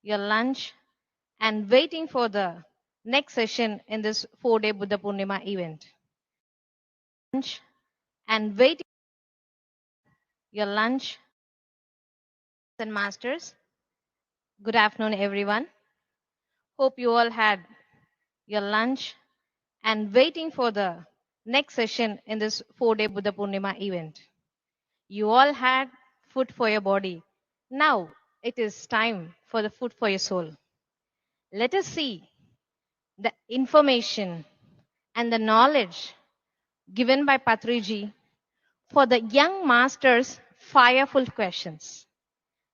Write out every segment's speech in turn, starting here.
your lunch, and waiting for the next session in this 4-day Buddha Poornima event. Lunch and waiting your lunch and masters. Good afternoon, everyone. Hope you all had your lunch and waiting for the next session in this 4-day Buddha Poornima event. You all had food for your body. Now it is time for the food for your soul. Let us see the information and the knowledge given by Patri ji for the young masters' fireful questions.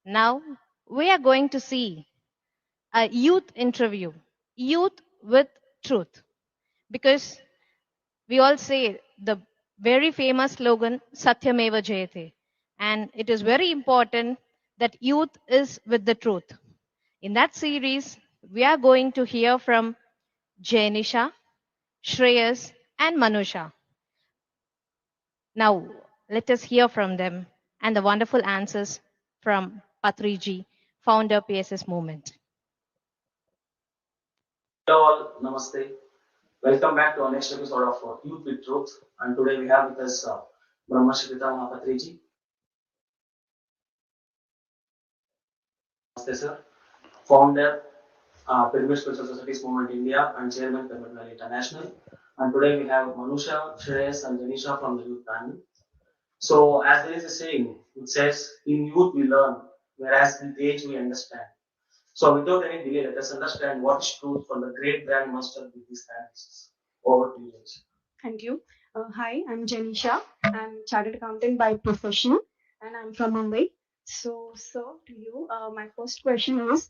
Now we are going to see a youth interview, youth with truth, because we all say the very famous slogan Satyameva Jayate, and it is very important that youth is with the truth. In that series, we are going to hear from Jainisha, Shreyas, and Manusha. Now, let us hear from them and the wonderful answers from Patriji, founder PSS Movement. Hello all, namaste. Welcome back to our next episode of Youth with Truth. And today we have with us Brahmashi Pitama Patriji. Namaste, sir. Founder, Pyramid Spiritual Societies Movement India and Chairman Pyramid Valley International. And today we have Manusha, Shreyas, and Janisha from the youth panel. So, as there is a saying, it says, in youth we learn, whereas in age we understand. So, without any delay, let us understand what is truth from the great grandmaster with these analysis. Over to you, Janisha. Thank you. Hi, I'm Janisha. I'm chartered accountant by profession, and I'm from Mumbai. So, to you, my first question is: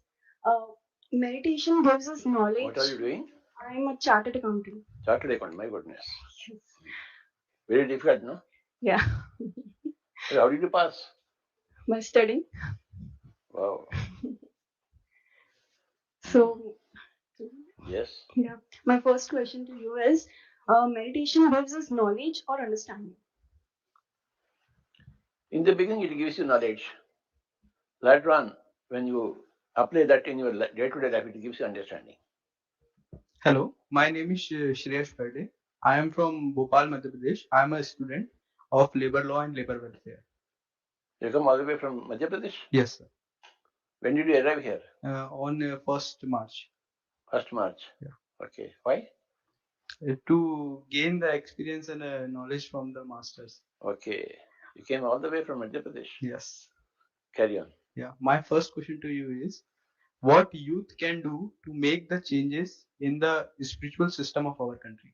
meditation gives us knowledge. What are you doing? I'm a chartered accountant. Chartered accountant. My goodness, Yes. very difficult, no? Yeah. How did you pass? By studying. Wow. So, Yes. yeah. My first question to you is: meditation gives us knowledge or understanding? In the beginning, it gives you knowledge. Later on, when you apply that in your day-to-day life, it gives you understanding. Hello, my name is Shreyash Perde. I am from Bhopal, Madhya Pradesh. I am a student of labor law and labor welfare. You come all the way from Madhya Pradesh? Yes, sir. When did you arrive here? On 1st March. 1st March. Yeah. Okay. Why? To gain the experience and knowledge from the masters. Okay. You came all the way from Madhya Pradesh? Yes. Carry on. Yeah. My first question to you is, what youth can do to make the changes in the spiritual system of our country?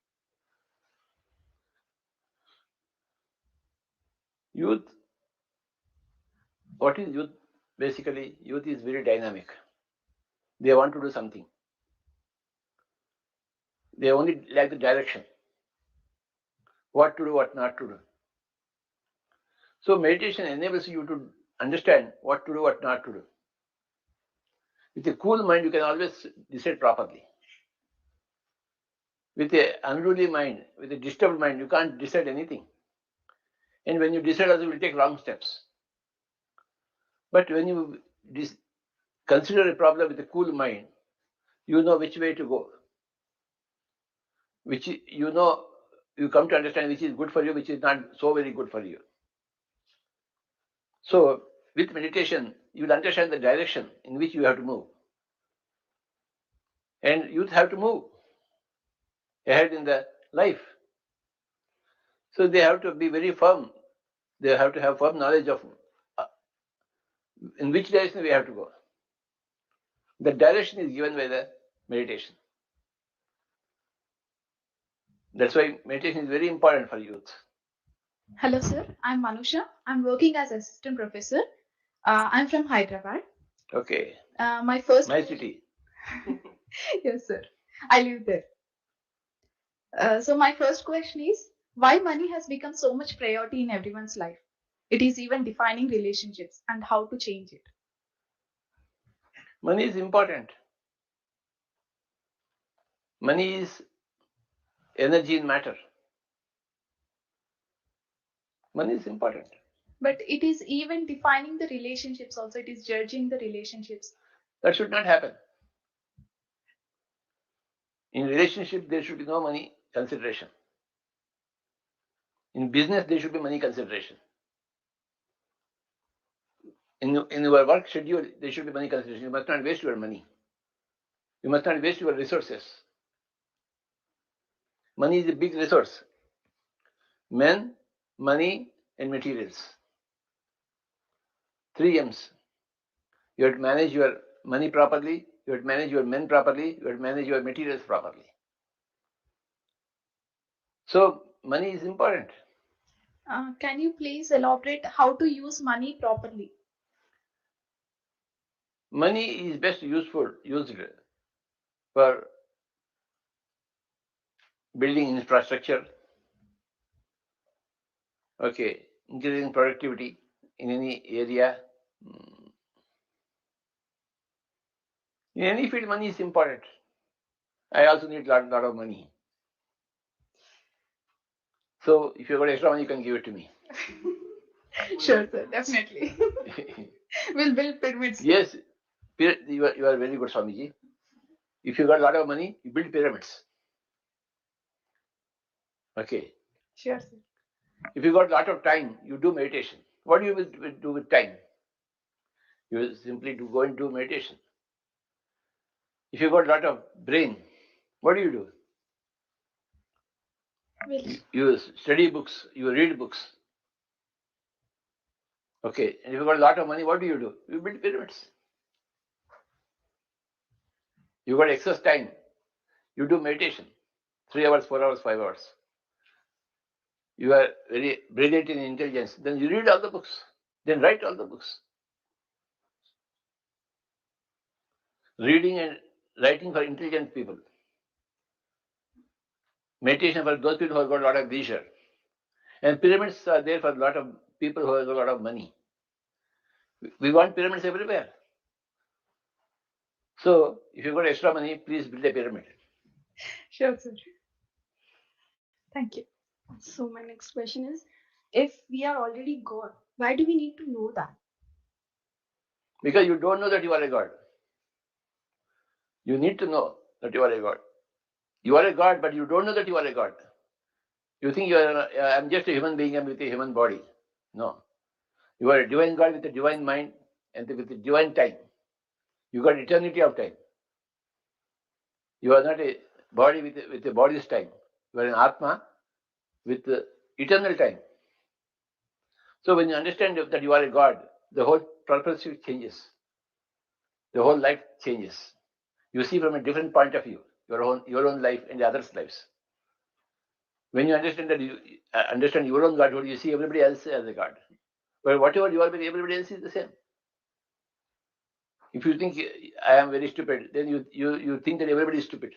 Youth. What is youth? Basically, youth is very dynamic. They want to do something. They only lack the direction. What to do, what not to do. So meditation enables you to understand what to do, what not to do. With a cool mind, you can always decide properly. With an unruly mind, with a disturbed mind, you can't decide anything. And when you decide, also you will take wrong steps. But when you consider a problem with a cool mind, you know which way to go. Which you know, you come to understand which is good for you, which is not so very good for you. So with meditation, you will understand the direction in which you have to move. And youth have to move ahead in the life. So they have to be very firm. They have to have firm knowledge of in which direction we have to go. The direction is given by the meditation. That's why meditation is very important for youth. Hello, sir. I'm Manusha. I'm working as assistant professor. I'm from Hyderabad. Okay. My first. My city. Yes, sir. I live there. So my first question is, why money has become so much priority in everyone's life? It is even defining relationships and how to change it. Money is important. Money is energy in matter. Money is important. But it is even defining the relationships also. It is judging the relationships. That should not happen. In relationship, there should be no money consideration. In business, there should be money consideration. In your work schedule, there should be money consideration. You must not waste your money. You must not waste your resources. Money is a big resource. Men, money, and materials. 3 M's. You have to manage your money properly, you have to manage your men properly, you have to manage your materials properly. So, money is important. Can you please elaborate how to use money properly? Money is best used for building infrastructure, okay, increasing productivity in any area. In any field, money is important. I also need a lot of money. So, if you got extra money, you can give it to me. Sure, sir, definitely. We'll build pyramids. Yes, you are very good, Swamiji. If you got a lot of money, you build pyramids. Okay. Sure, sir. If you got a lot of time, you do meditation. What do you will do with time? You will simply go and do meditation. If you got a lot of brain, what do? You study books, you read books. Okay. And if you got a lot of money, what do? You build pyramids. You got excess time, you do meditation. 3 hours, 4 hours, 5 hours. You are very brilliant in intelligence. Then you read all the books. Then write all the books. Reading and writing for intelligent people. Meditation for those people who have got a lot of leisure. And pyramids are there for a lot of people who have a lot of money. We want pyramids everywhere. So, if you got extra money, please build a pyramid. Sure, sir. Thank you. So my next question is, if we are already God, why do we need to know that? Because you don't know that you are a God. You need to know that you are a God. You are a God, but you don't know that you are a God. You think I'm just a human being with a human body. No. You are a divine God with a divine mind and with a divine time. You got eternity of time. You are not a body with a body's time. You are an Atma with eternal time. So when you understand that you are a God, the whole purpose changes. The whole life changes. You see from a different point of view, your own life and others' lives. When you understand that you understand your own Godhood, you see everybody else as a God. But whatever you are, everybody else is the same. If you think I am very stupid, then you think that everybody is stupid.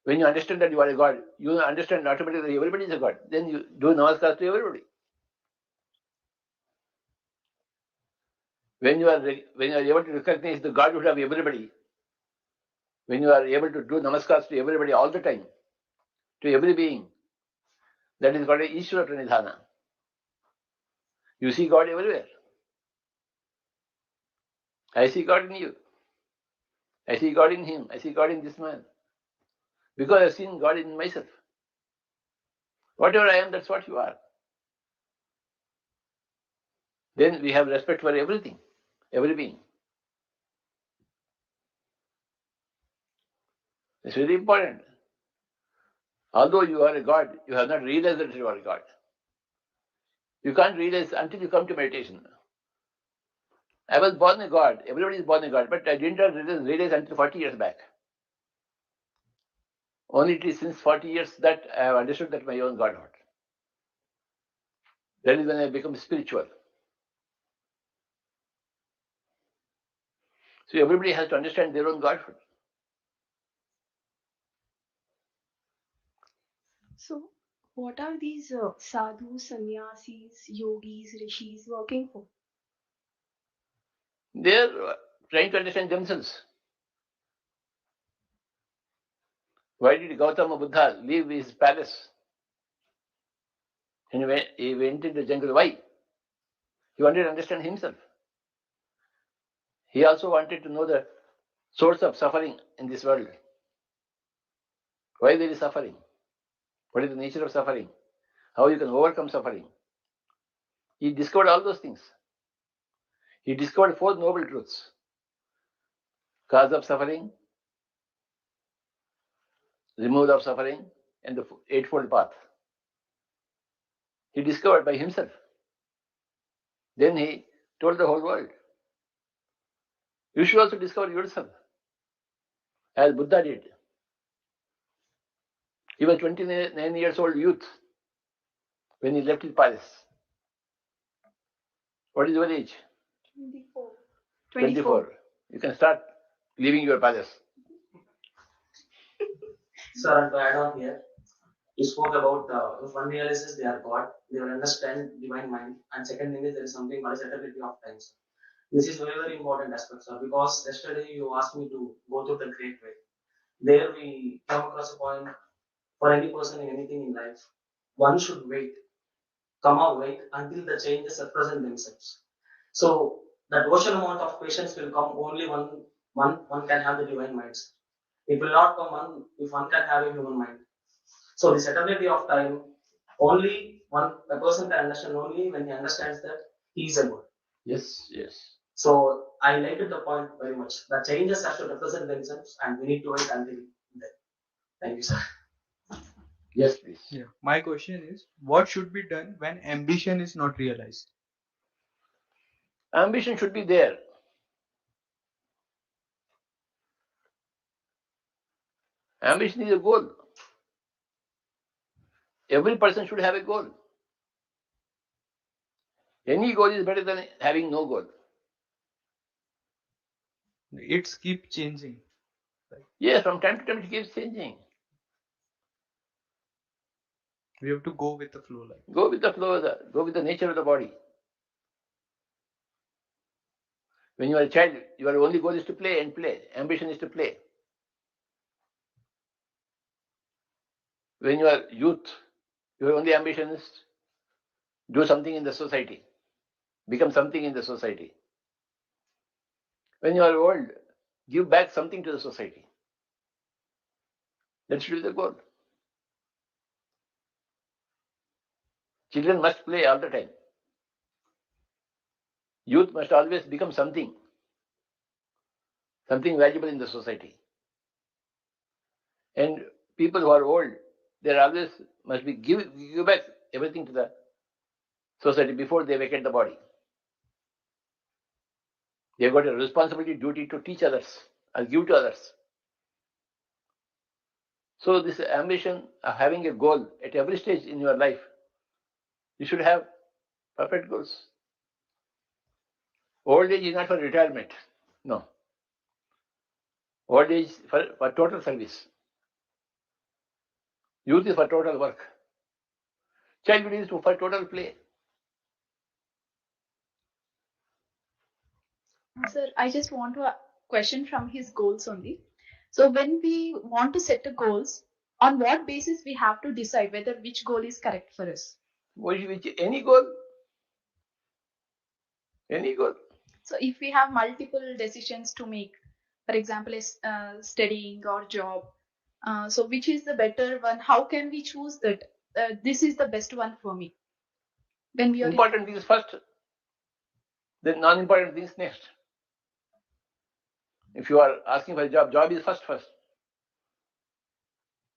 When you understand that you are a God, you understand automatically that everybody is a God. Then you do namaskar to everybody. When you are able to recognize the Godhood of everybody, when you are able to do namaskars to everybody all the time, to every being, that is called a Ishvara Pranidhana. You see God everywhere. I see God in you. I see God in him. I see God in this man. Because I've seen God in myself. Whatever I am, that's what you are. Then we have respect for everything, every being. It's very important. Although you are a God, you have not realized that you are a God. You can't realize until you come to meditation. I was born a God. Everybody is born a God, but I didn't realize until 40 years back. Only it is since 40 years that I have understood that my own Godhood. That is when I become spiritual. So everybody has to understand their own Godhood. So what are these sadhus, sannyasis, yogis, rishis working for? They are trying to understand themselves. Why did Gautama Buddha leave his palace? And he went into the jungle. Why? He wanted to understand himself. He also wanted to know the source of suffering in this world. Why there is suffering? What is the nature of suffering? How you can overcome suffering? He discovered all those things. He discovered 4 noble truths: cause of suffering, removal of suffering, and the Eightfold Path. He discovered by himself. Then he told the whole world. You should also discover yourself, as Buddha did. He was 29 years old youth when he left his palace. What is your age? 24. 24. You can start leaving your palace. Sir, and to add on here, you spoke about if one realizes they are God, they will understand divine mind. And second thing is there is something called eternity of time. Sir. This is very, very important aspect, sir, because yesterday you asked me to go through the great way. There we come across a point for any person in anything in life, one should wait, wait until the changes represent themselves. So that ocean amount of patience will come only one can have the divine minds. It will not come if one can have a human mind. So this eternity of time, only a person can understand only when he understands that he is a God. Yes, yes. So I liked the point very much. The changes have to represent themselves, and we need to wait until then. Thank you, sir. Yes, please. Yeah. My question is, what should be done when ambition is not realized? Ambition should be there. Ambition is a goal. Every person should have a goal. Any goal is better than having no goal. It's keep changing. Yes, from time to time it keeps changing. We have to go with the flow. Go with the flow, go with the nature of the body. When you are a child, your only goal is to play and play. Ambition is to play. When you are youth, your only ambition is do something in the society, become something in the society. When you are old, give back something to the society. That should be the goal. Children must play all the time. Youth must always become something valuable in the society. And people who are old, they always must be give back everything to the society before they vacate the body. They've got a responsibility, duty to teach others and give to others. So this ambition of having a goal at every stage in your life, you should have perfect goals. Old age is not for retirement. No. Old age is for total service. Youth is for total work. Childhood is for total play. Sir, I just want to question from his goals only. So when we want to set a goals, on what basis we have to decide whether which goal is correct for us? Any goal. Any goal. So if we have multiple decisions to make, for example, studying or job, so which is the better one? How can we choose that this is the best one for me? When we are important things first, then non-important things next. If you are asking for a job is first.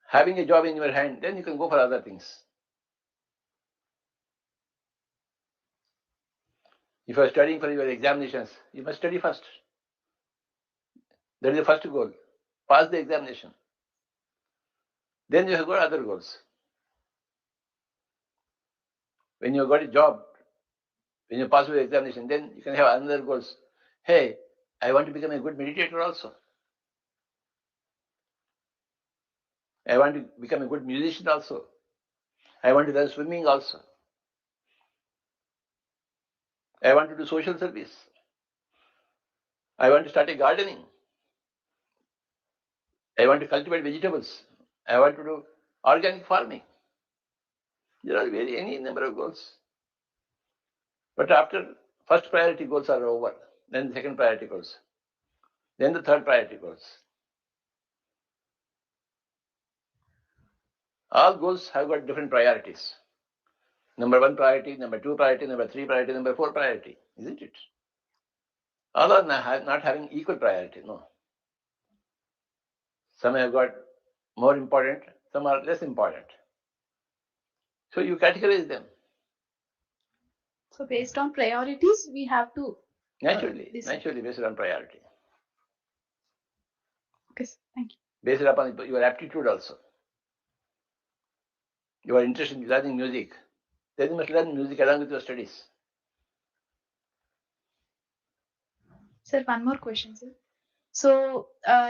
Having a job in your hand, then you can go for other things. If you are studying for your examinations, you must study first. That is the first goal. Pass the examination. Then you have got other goals. When you have got a job, when you pass your examination, then you can have another goals. Hey, I want to become a good meditator also. I want to become a good musician also. I want to learn swimming also. I want to do social service. I want to start a gardening. I want to cultivate vegetables. I want to do organic farming. There are any number of goals. But after first priority goals are over, then the second priority goals. Then the third priority goes. All goals have got different priorities. Number 1 priority, number 2 priority, number 3 priority, number 4 priority, isn't it? All are not having equal priority, no. Some have got more important, some are less important. So you categorize them. So based on priorities, we have to Naturally decide. based on priority. Okay, sir. Thank you. Based upon your aptitude also. You are interested in learning music. Then you must learn music along with your studies. Sir, one more question, sir. So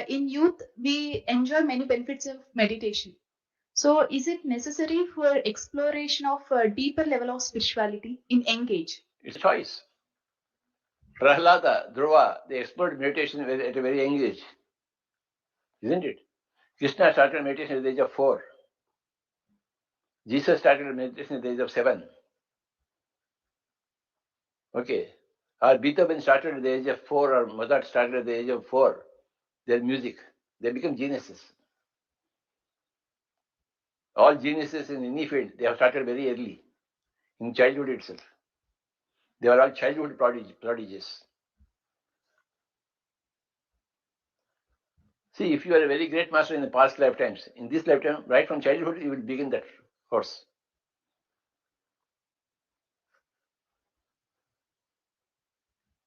in youth, we enjoy many benefits of meditation. So is it necessary for exploration of a deeper level of spirituality in young age? It's a choice. Prahlada, Dhruva, they explored meditation at a very young age. Isn't it? Krishna started meditation at the age of 4. Jesus started meditation at the age of 7. Okay. Or Beethoven started at the age of 4, or Mozart started at the age of 4. Their music. They become geniuses. All geniuses in any field, they have started very early, in childhood itself. They are all childhood prodigies. See, if you are a very great master in the past lifetimes, in this lifetime, right from childhood, you will begin that course.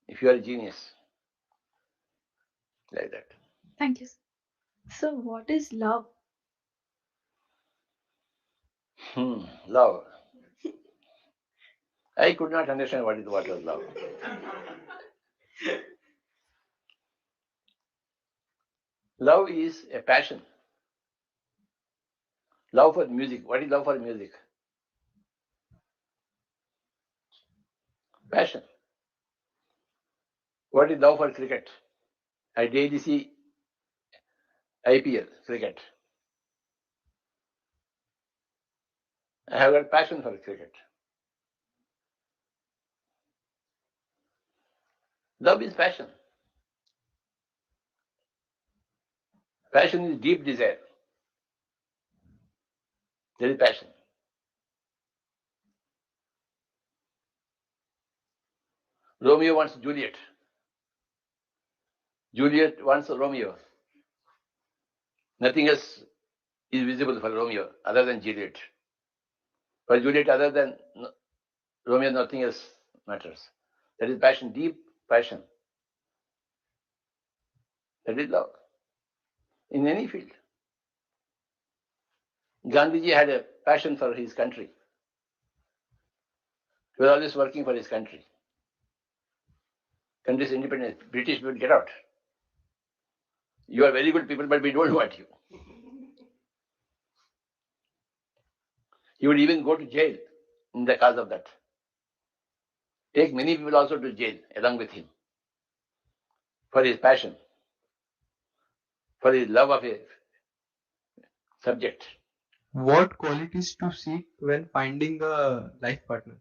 If you are a genius, like that. Thank you, sir. So, what is love? Love. I could not understand what was love. Love is a passion. Love for music. What is love for music? Passion. What is love for cricket? I daily see IPL cricket. I have got passion for cricket. Love is passion. Passion is deep desire. There is passion. Romeo wants Juliet. Juliet wants Romeo. Nothing else is visible for Romeo other than Juliet. For Juliet, other than Romeo, nothing else matters. That is passion, deep passion. That is love. In any field. Gandhiji had a passion for his country. He was always working for his country. Country's independence. British people, get out. You are very good people, but we don't want you. He would even go to jail in the cause of that. Take many people also to jail along with him for his passion, for his love of a subject. What qualities to seek when finding a life partner?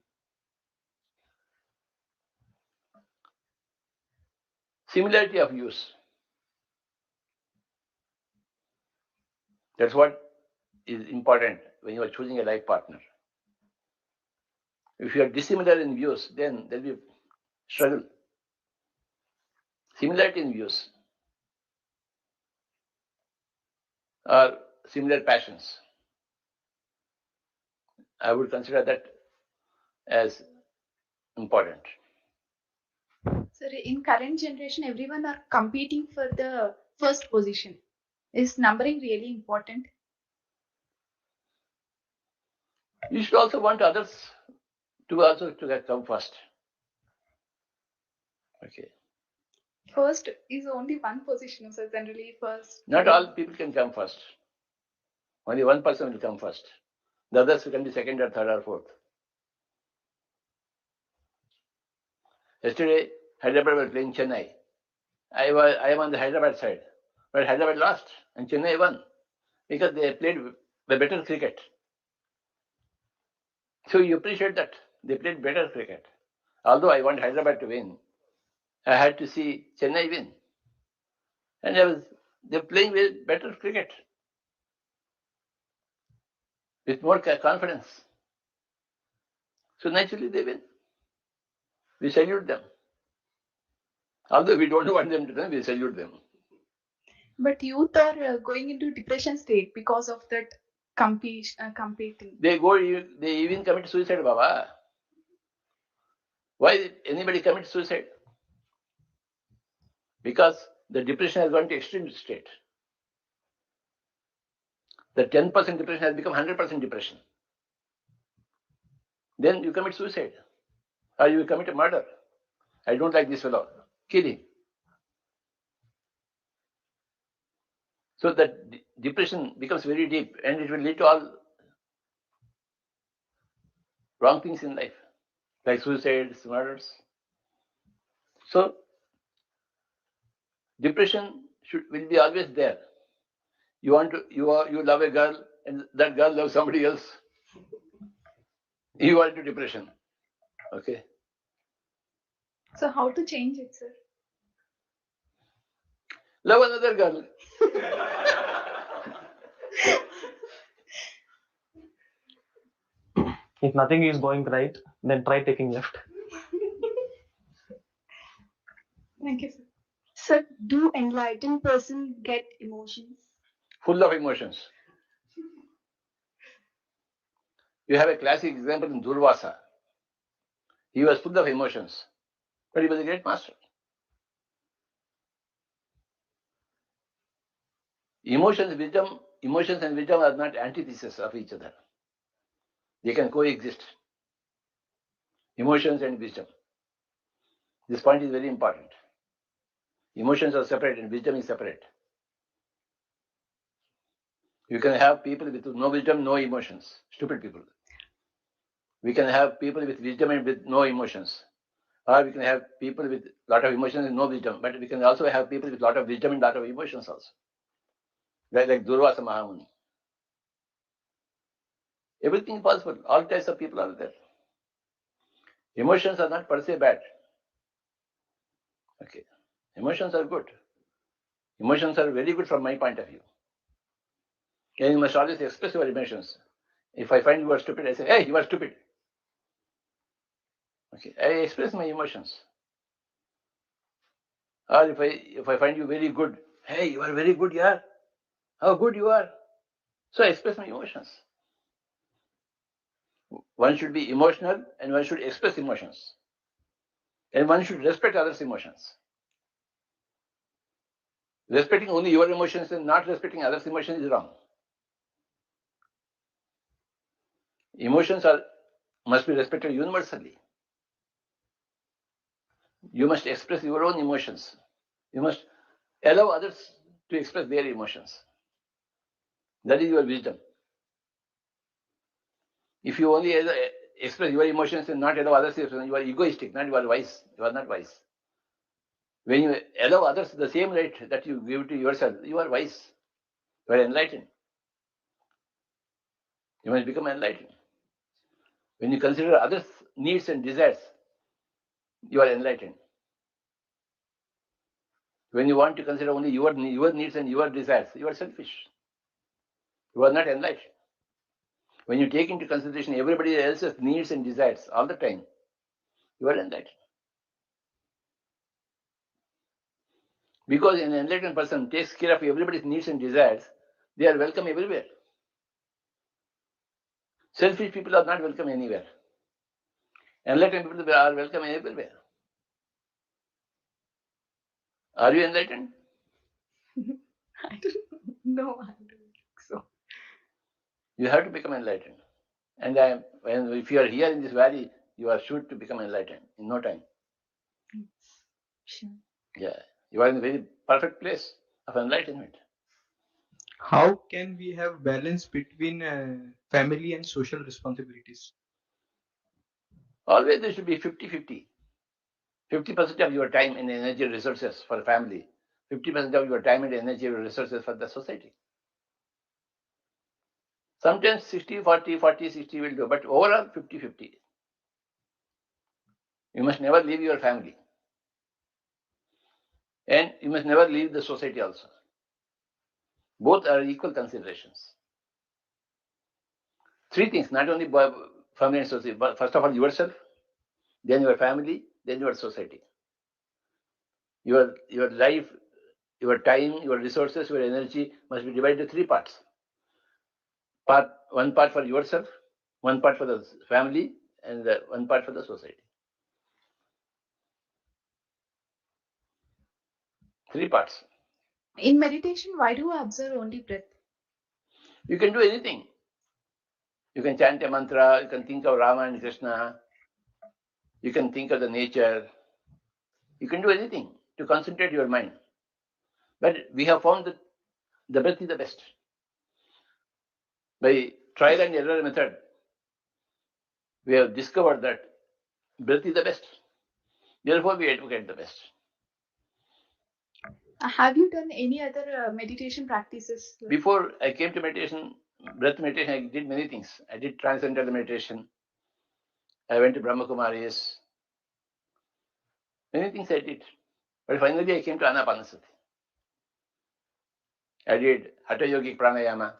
Similarity of views. That's what is important when you are choosing a life partner. If you are dissimilar in views, then there will be struggle. Similarity in views or similar passions. I would consider that as important. Sir, in current generation, everyone are competing for the first position. Is numbering really important? You should also want others to come first. Okay. First is only one position, so generally first. Not all people can come first. Only one person will come first. The others can be second or third or fourth. Yesterday, Hyderabad was playing Chennai. I am on the Hyderabad side, but Hyderabad lost and Chennai won because they played the better cricket. So you appreciate that they played better cricket. Although I want Hyderabad to win, I had to see Chennai win. And they're playing with better cricket with more confidence. So naturally they win. We salute them. Although we don't want them to win, we salute them. But youth are going into depression state because of that competing. They even commit suicide, Baba. Why did anybody commit suicide? Because the depression has gone to extreme state. The 10% depression has become 100% depression. Then you commit suicide. Or you commit a murder. I don't like this fellow. Kill him. So that depression becomes very deep and it will lead to all wrong things in life, like suicides, murders. So depression will be always there. You love a girl and that girl loves somebody else. You are into depression. Okay. So how to change it, sir? Love another girl. If nothing is going right, then try taking left. Thank you, sir. Sir, do enlightened person get emotions? Full of emotions. You have a classic example in Durvasa. He was full of emotions, but he was a great master. Emotions and wisdom are not antithesis of each other. They can coexist. Emotions and wisdom. This point is very important. Emotions are separate and wisdom is separate. You can have people with no wisdom, no emotions. Stupid people. We can have people with wisdom and with no emotions. Or we can have people with a lot of emotions and no wisdom. But we can also have people with a lot of wisdom and a lot of emotions also. Like Durvasa Mahamuni. Everything is possible. All types of people are there. Emotions are not per se bad. Okay. Emotions are good. Emotions are very good from my point of view. And you must always express your emotions. If I find you are stupid, I say, hey, you are stupid. Okay. I express my emotions. Or if I find you very good, hey, you are very good, yeah. How good you are. So I express my emotions. One should be emotional and one should express emotions. And one should respect others' emotions. Respecting only your emotions and not respecting others' emotions is wrong. Emotions must be respected universally. You must express your own emotions. You must allow others to express their emotions. That is your wisdom. If you only express your emotions and not allow others to express, you are egoistic, not you are wise. You are not wise. When you allow others the same right that you give to yourself, you are wise. You are enlightened. You must become enlightened. When you consider others' needs and desires, you are enlightened. When you want to consider only your needs and your desires, you are selfish. You are not enlightened. When you take into consideration everybody else's needs and desires all the time, you are enlightened. Because an enlightened person takes care of everybody's needs and desires, they are welcome everywhere. Selfish people are not welcome anywhere. Enlightened people are welcome everywhere. Are you enlightened? I don't know. I don't think so. You have to become enlightened. And if you are here in this valley, you are sure to become enlightened in no time. Sure. Yeah, you are in a very perfect place of enlightenment. How can we have balance between family and social responsibilities? Always there should be 50-50. 50% of your time and energy and resources for family, 50% of your time and energy and resources for the society. Sometimes 60-40, 40-60 will do, but overall 50-50. You must never leave your family. And you must never leave the society also. Both are equal considerations. Three things, not only family and society, but first of all yourself, then your family, then your society. Your life, your time, your resources, your energy must be divided into three parts. One part for yourself, one part for the family, and one part for the society. Three parts. In meditation, why do we observe only breath? You can do anything. You can chant a mantra, you can think of Rama and Krishna, you can think of the nature, you can do anything to concentrate your mind. But we have found that the breath is the best. By trial and error method, we have discovered that breath is the best. Therefore, we advocate the best. Have you done any other meditation practices? Before I came to meditation, breath meditation, I did many things. I did transcendental meditation. I went to Brahma Kumaris. Many things I did. But finally, I came to Anapanasati. I did Hatha Yogic Pranayama.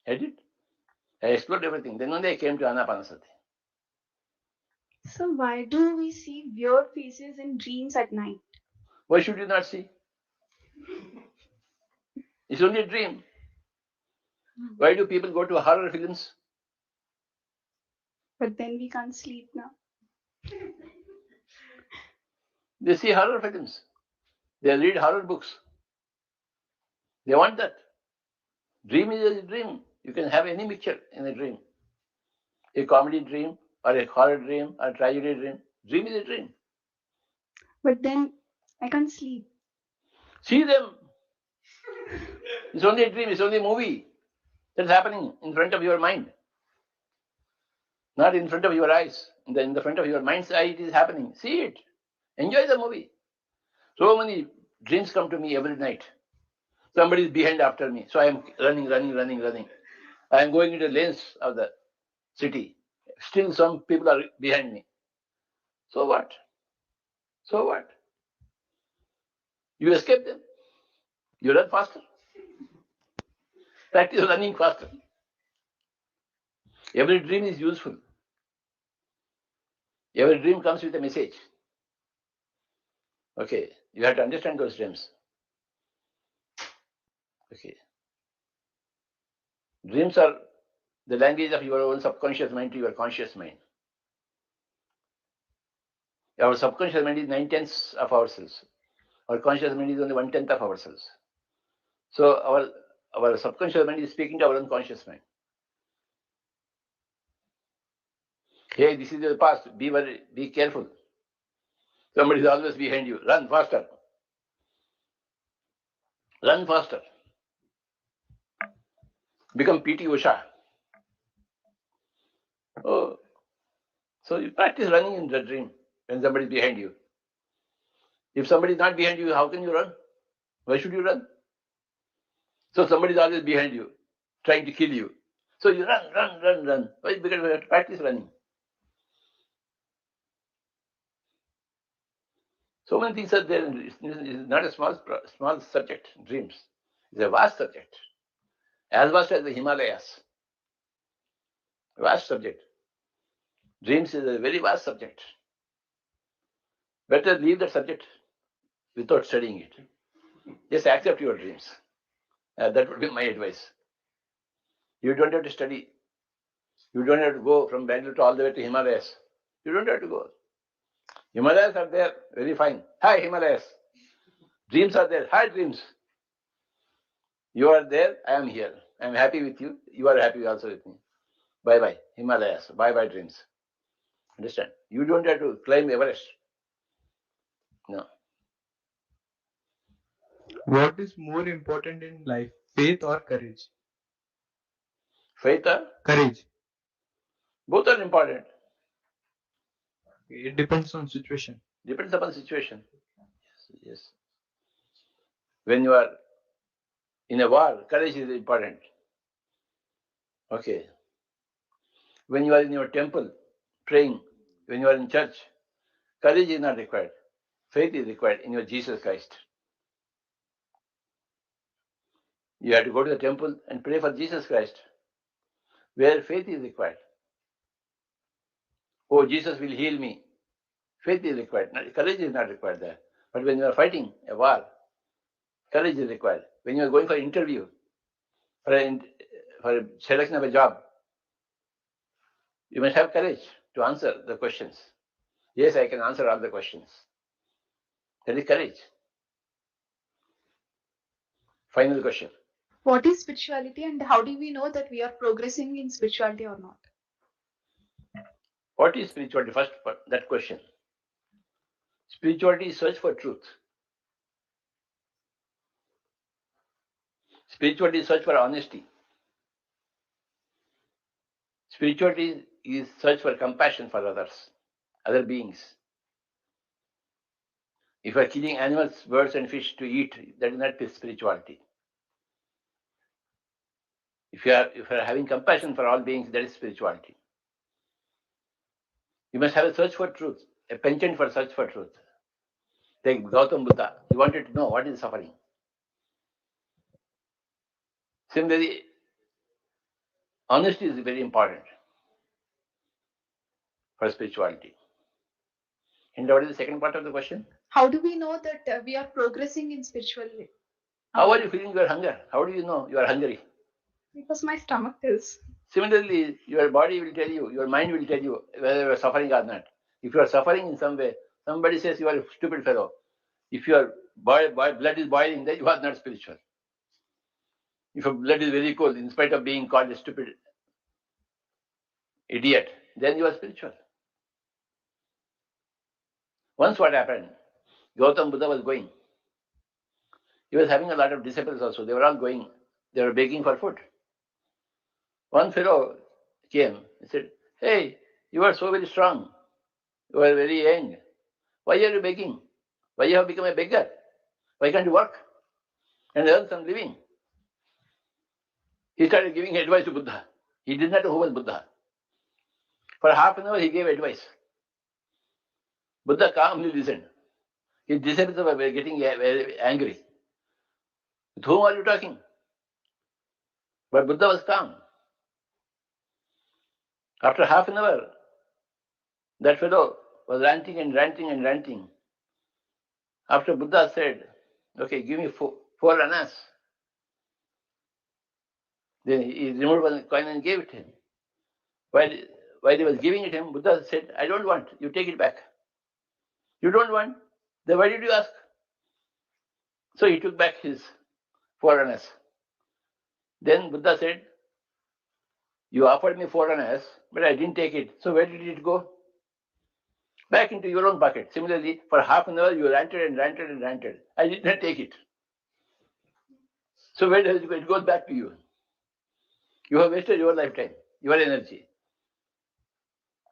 I did. I explored everything. Then only I came to Anapanasati. So why do we see weird faces in dreams at night? Why should you not see? It's only a dream. Why do people go to horror films? But then we can't sleep now. They see horror films. They read horror books. They want that. Dream is a dream. You can have any mixture in a dream. A comedy dream, or a horror dream, or a tragedy dream. Dream is a dream. But then I can't sleep. See them. It's only a dream. It's only a movie that's happening in front of your mind. Not in front of your eyes. In the front of your mind's eye, it is happening. See it. Enjoy the movie. So many dreams come to me every night. Somebody is behind after me. So I am running. I am going into the lanes of the city. Still some people are behind me. So what? So what? You escape them. You run faster. Practice running faster. Every dream is useful. Every dream comes with a message. Okay, you have to understand those dreams. Okay. Dreams are the language of your own subconscious mind to your conscious mind. Our subconscious mind is 9/10 of ourselves. Our conscious mind is only 1/10 of ourselves. So our subconscious mind is speaking to our unconscious mind. Hey, this is your past. Be careful. Somebody is always behind you. Run faster. Run faster. Become P.T. Usha. Oh, so you practice running in the dream when somebody is behind you. If somebody is not behind you, how can you run? Why should you run? So somebody is always behind you, trying to kill you. So you run. Why? Because you have to practice running. So many things are there. It's not a small subject, dreams. It's a vast subject. As vast as the Himalayas. Vast subject. Dreams is a very vast subject. Better leave that subject without studying it. Just accept your dreams. That would be my advice. You don't have to study. You don't have to go from Bangalore to all the way to Himalayas. You don't have to go. Himalayas are there, very fine. Hi, Himalayas. Dreams are there. Hi, dreams. You are there, I am here. I am happy with you. You are happy also with me. Bye-bye, Himalayas. Bye-bye, dreams. Understand? You don't have to climb Everest. No. What is more important in life, faith or courage? Faith or Courage. both are important. It depends on situation. Depends upon situation. Yes. When you are in a war, courage is important. Okay. When you are in your temple praying, when you are in church, courage is not required. Faith is required in your Jesus Christ. You have to go to the temple and pray for Jesus Christ, where faith is required. Oh, Jesus will heal me. Faith is required. Courage is not required there. But when you are fighting a war, courage is required. When you are going for an interview, for a selection of a job, you must have courage to answer the questions. Yes, I can answer all the questions. That is courage. Final question. What is spirituality and how do we know that we are progressing in spirituality or not? What is spirituality? First, that question. Spirituality is search for truth. Spirituality is search for honesty. Spirituality is search for compassion for others, other beings. If you are killing animals, birds, and fish to eat, that is not spirituality. If you are having compassion for all beings, that is spirituality. You must have a search for truth, a penchant for search for truth. Take Gautam Buddha. He wanted to know what is suffering. Similarly, honesty is very important for spirituality. And what is the second part of the question? How do we know that we are progressing in spirituality? How are you feeling your hunger? How do you know you are hungry? Because my stomach tells. Similarly, your body will tell you, your mind will tell you whether you are suffering or not. If you are suffering in some way, somebody says you are a stupid fellow. If your blood is boiling, then you are not spiritual. If your blood is very cold, in spite of being called a stupid idiot, then you are spiritual. Once what happened, Gautam Buddha was going. He was having a lot of disciples also. They were all going. They were begging for food. One fellow came. He said, "Hey, you are so very strong. You are very young. Why are you begging? Why you have become a beggar? Why can't you work and earn some living?" He started giving advice to Buddha. He did not know who was Buddha. For half an hour, he gave advice. Buddha calmly listened. His disciples were getting very angry. With whom are you talking? But Buddha was calm. After half an hour, that fellow was ranting and ranting and ranting. After Buddha said, "Okay, give me four annas." Then he removed one coin and gave it to him. While he was giving it to him, Buddha said, "I don't want. You take it back." "You don't want? Then why did you ask?" So he took back his four annas. Then Buddha said, "You offered me four annas, but I didn't take it. So where did it go?" "Back into your own pocket." Similarly, for half an hour, you ranted and ranted and ranted. I did not take it. So where does it go? It goes back to you. You have wasted your lifetime, your energy.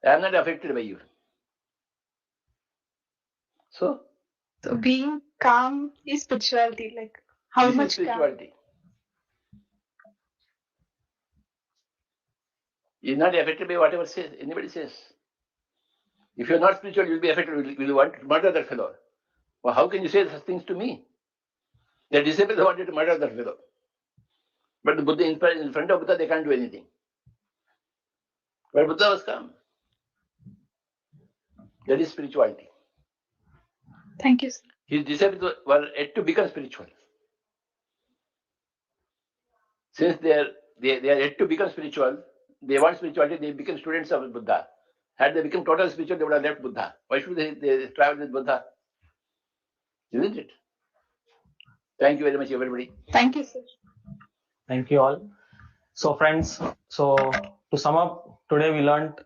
I am not affected by you. So being calm is spirituality. Like how this is much calm? spirituality. You're not affected by whatever anybody says. If you're not spiritual, you'll be affected. Will you want to murder that fellow? Well, how can you say such things to me? The disciples wanted to murder that fellow. But the Buddha, in front of Buddha, they can't do anything. But Buddha was calm. That is spirituality. Thank you, sir. His disciples were yet to become spiritual. Since they are yet to become spiritual, they want spirituality, they become students of Buddha. Had they become total spiritual, they would have left Buddha. Why should they travel with Buddha? Isn't it? Thank you very much, everybody. Thank you, sir. Thank you all. So friends, to sum up, today we learned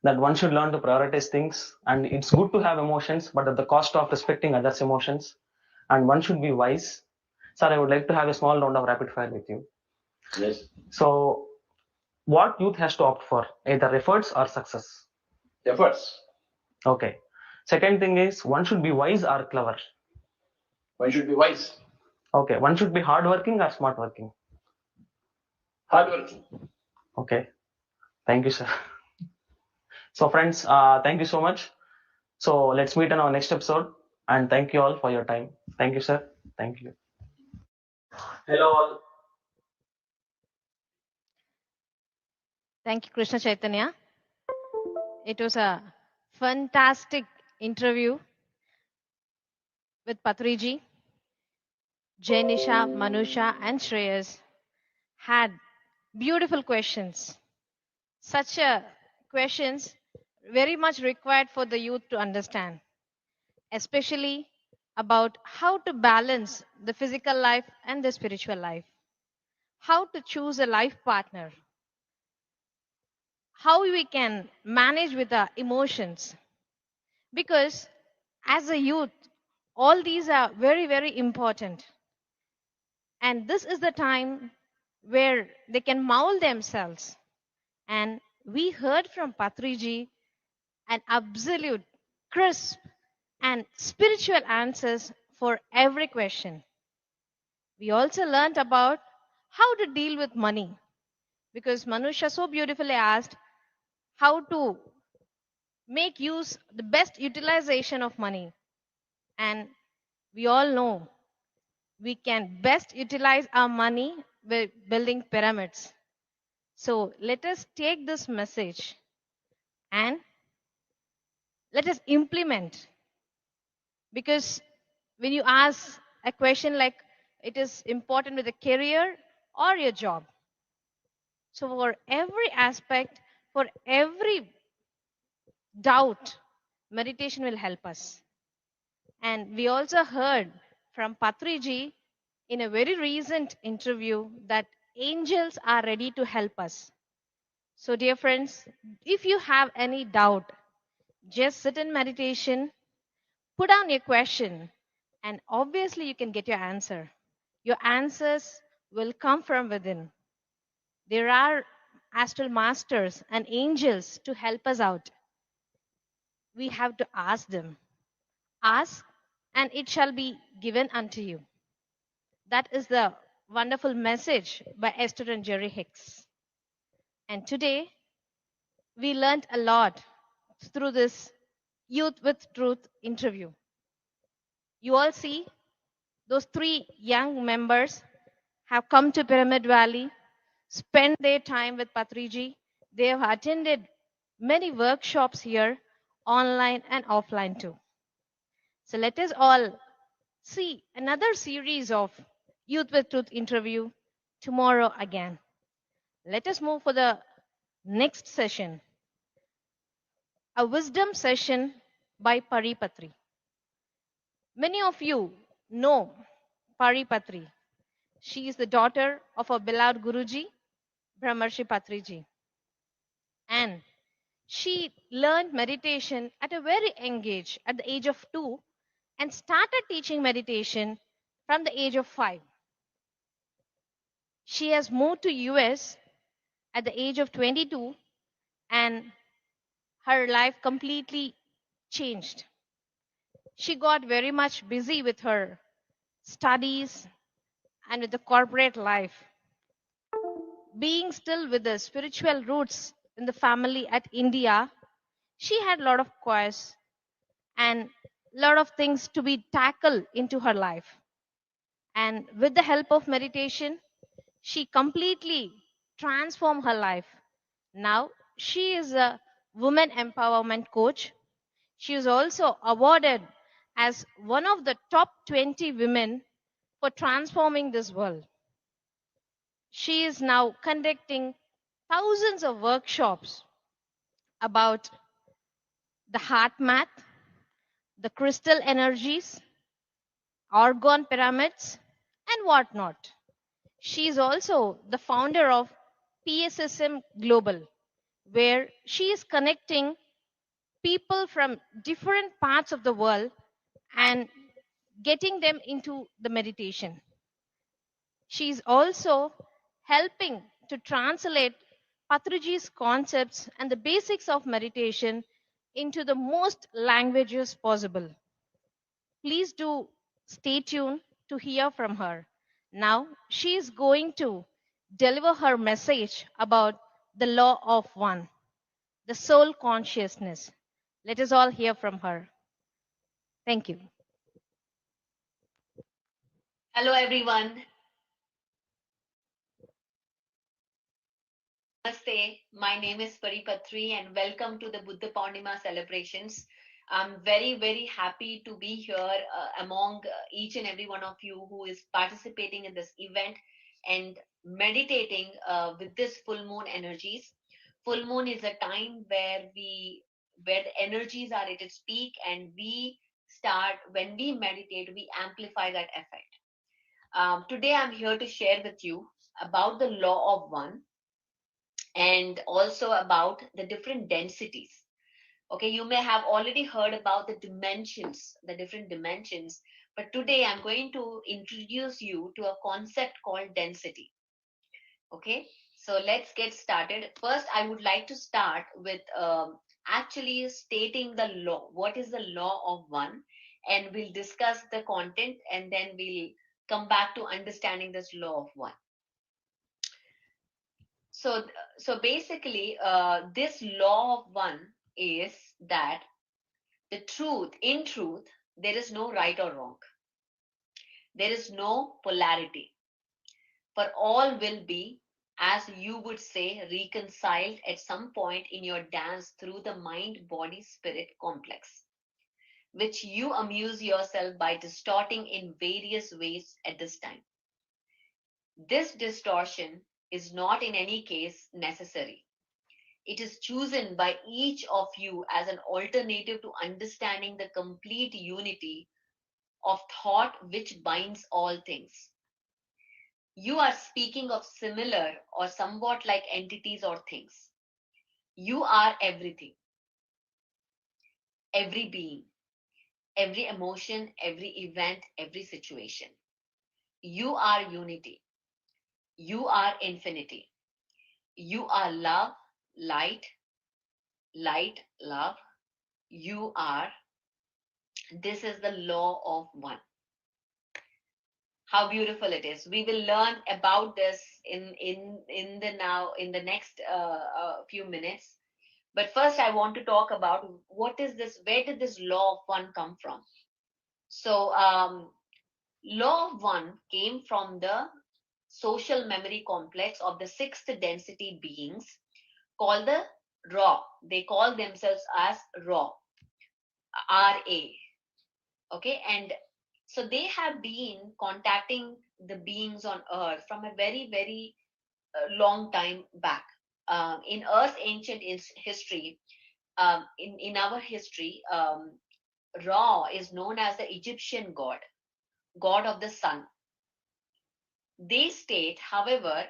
that one should learn to prioritize things, and it's good to have emotions, but at the cost of respecting others' emotions. And one should be wise. Sir, I would like to have a small round of rapid fire with you. Yes. So, what youth has to opt for, either efforts or success? Efforts. Okay. Second thing is, one should be wise or clever. One should be wise. Okay. One should be hardworking or smart working. Hardworking. Okay. Thank you, sir. So friends, thank you so much. So let's meet in our next episode. And thank you all for your time. Thank you, sir. Thank you. Hello all. Thank you, Krishna Chaitanya. It was a fantastic interview with Patriji. Jainisha, Manusha, and Shreyas had beautiful questions. Such a questions very much required for the youth to understand, especially about how to balance the physical life and the spiritual life, how to choose a life partner, how we can manage with our emotions. Because as a youth, all these are very, very important. And this is the time where they can mold themselves. And we heard from Patriji an absolute, crisp, and spiritual answers for every question. We also learned about how to deal with money because Manusha so beautifully asked how to make use the best utilization of money. And we all know we can best utilize our money by building pyramids. So let us take this message and let us implement. Because when you ask a question like it is important with a career or your job, so for every aspect, for every doubt, meditation will help us. And we also heard from Patriji in a very recent interview that angels are ready to help us. So, dear friends, if you have any doubt, just sit in meditation, put down your question, and obviously you can get your answer. Your answers will come from within. There are astral masters and angels to help us out. We have to ask them. Ask, and it shall be given unto you. That is the wonderful message by Esther and Jerry Hicks. And today, we learned a lot through this Youth with Truth interview. You all see those three young members have come to Pyramid Valley, spent their time with Patriji. They have attended many workshops here, online and offline too. So let us all see another series of Youth with Truth interview tomorrow again. Let us move for the next session, a wisdom session by Patri. Many of you know Patri. She is the daughter of our beloved Guruji, Brahmarshi Patriji. And she learned meditation at a very young age, at the age of 2, and started teaching meditation from the age of 5. She has moved to US at the age of 22 and her life completely changed. She got very much busy with her studies and with the corporate life. Being still with the spiritual roots in the family at India, she had a lot of choice and a lot of things to be tackled into her life. And with the help of meditation, she completely transformed her life. Now she is a woman empowerment coach. She is also awarded as one of the top 20 women for transforming this world. She is now conducting thousands of workshops about the heart math, the crystal energies, orgone pyramids, and whatnot. She is also the founder of PSSM Global, where she is connecting people from different parts of the world and getting them into the meditation. She is also helping to translate Patriji's concepts and the basics of meditation into the most languages possible. Please do stay tuned to hear from her. Now, she is going to deliver her message about the law of one, the soul consciousness. Let us all hear from her. Thank you. Hello, everyone. Namaste. My name is Patri, and welcome to the Buddha Poornima celebrations. I'm very, very happy to be here among each and every one of you who is participating in this event and meditating with this full moon energies. Full moon is a time where the energies are at its peak, and we start when we meditate, we amplify that effect. Today, I'm here to share with you about the law of one and also about the different densities. Okay, you may have already heard about the different dimensions, but today I'm going to introduce you to a concept called density. Okay, so let's get started. First, I would like to start with actually stating the law. What is the law of one? And we'll discuss the content, and then we'll come back to understanding this law of one. So basically, this law of one is that in truth, there is no right or wrong. There is no polarity. For all will be, as you would say, reconciled at some point in your dance through the mind body spirit complex, which you amuse yourself by distorting in various ways at this time. This distortion is not in any case necessary. It is chosen by each of you as an alternative to understanding the complete unity of thought which binds all things. You are speaking of similar or somewhat like entities or things. You are everything, every being, every emotion, every event, every situation. You are unity. You are infinity. You are love, light, light, love. You are. This is the law of one. How beautiful it is. We will learn about this in the next few minutes. But first, I want to talk about what is this, where did this law of one come from? So law of one came from the social memory complex of the sixth density beings called the raw. They call themselves as raw, RA. Okay, and so they have been contacting the beings on earth from a very, very long time back. In earth's ancient history, in our history, Ra is known as the Egyptian god, god of the sun. They state, however,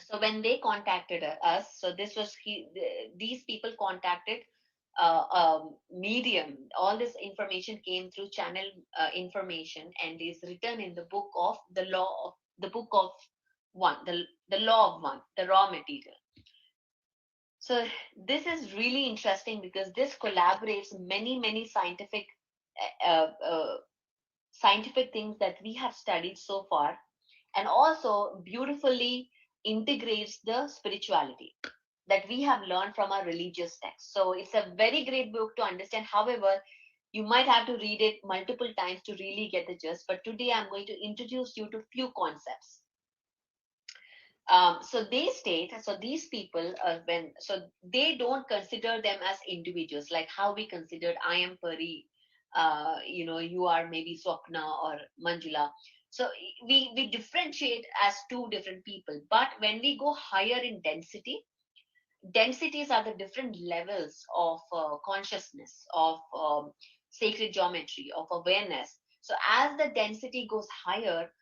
so when they contacted us, so these people contacted medium. All this information came through channel information and is written in the book of the book of one, the law of one, the raw material. So this is really interesting because this collaborates many scientific things that we have studied so far, and also beautifully integrates the spirituality that we have learned from our religious texts. So it's a very great book to understand. However, you might have to read it multiple times to really get the gist. But today I'm going to introduce you to few concepts. So they state, so these people, they don't consider them as individuals, like how we considered I am Pari, you are maybe Swapna or Manjula. So we differentiate as two different people. But when we go higher in densities are the different levels of consciousness, of sacred geometry, of awareness. So as the density goes higher,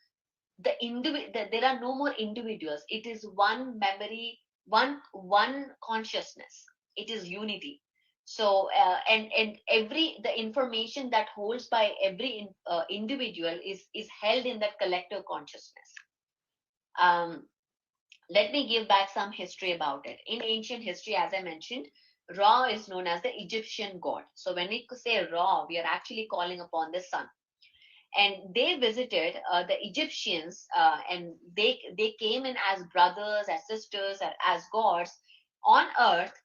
there are no more individuals. It is one memory, one consciousness. It is unity. So and every the information that holds by every individual is held in that collective consciousness. um, Let me give back some history about it. In ancient history, as I mentioned, Ra is known as the Egyptian god. So when we say Ra, we are actually calling upon the sun. And they visited the Egyptians, and they came in as brothers, as sisters, as gods on earth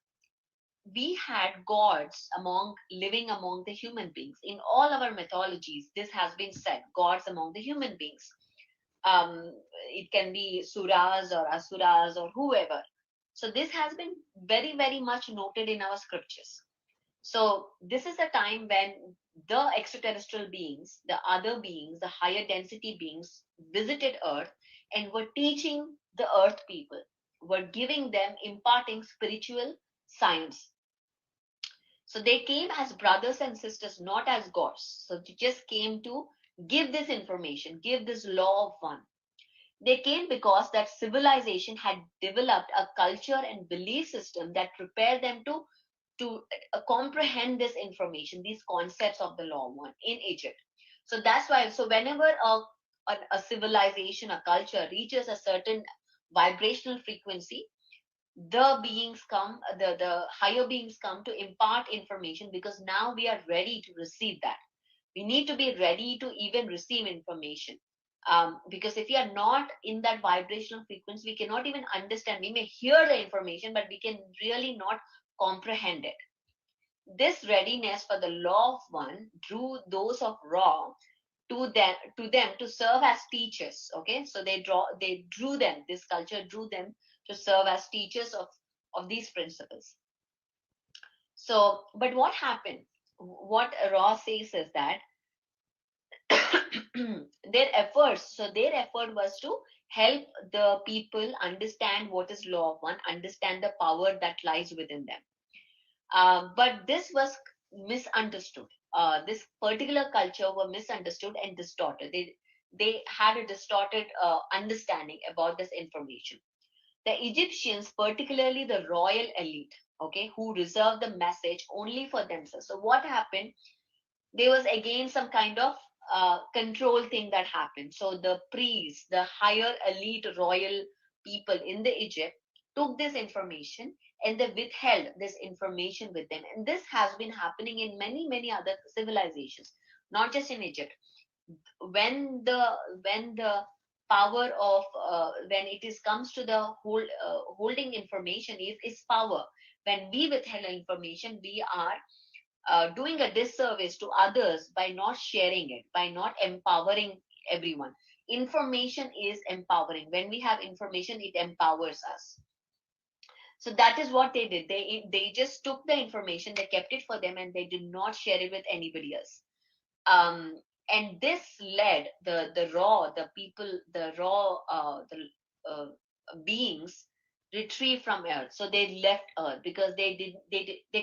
we had gods living among the human beings. In all our mythologies, this has been said, gods among the human beings. It can be suras or asuras or whoever. So this has been very, very much noted in our scriptures. So this is a time when the extraterrestrial beings, the other beings, the higher density beings visited Earth and were teaching the Earth people, were giving them, imparting spiritual science. So they came as brothers and sisters, not as gods. So they just came to give this information, give this law of one. They came because that civilization had developed a culture and belief system that prepared them to comprehend this information, these concepts of the law of one in Egypt. So that's why. So whenever a civilization, a culture reaches a certain vibrational frequency, the beings come, the higher beings come to impart information, because now we are ready to receive that. We need to be ready to even receive information, because if we are not in that vibrational frequency, we cannot even understand. We may hear the information, but we can really not comprehend it. This readiness for the law of one drew those of Ra to them to serve as teachers. Okay, so they drew them. This culture drew them to serve as teachers of these principles. So, but what happened? What Ra says is that their effort was to help the people understand what is law of one, understand the power that lies within them. But this was misunderstood. This particular culture were misunderstood and distorted. They had a distorted understanding about this information. The Egyptians, particularly the royal elite, okay, who reserved the message only for themselves. So what happened? There was again some kind of control thing that happened. So the priests, the higher elite royal people in the Egypt, took this information and they withheld this information with them. And this has been happening in many, many other civilizations, not just in Egypt. When the power of when it is comes to the holding information is power. When we withhold information, we are doing a disservice to others by not sharing it, by not empowering everyone. Information is empowering. When we have information, it empowers us. So that is what they did. They just took the information, they kept it for them, and they did not share it with anybody else. um, and this led the raw the people the raw the uh, beings retrieve from earth. So they left earth because they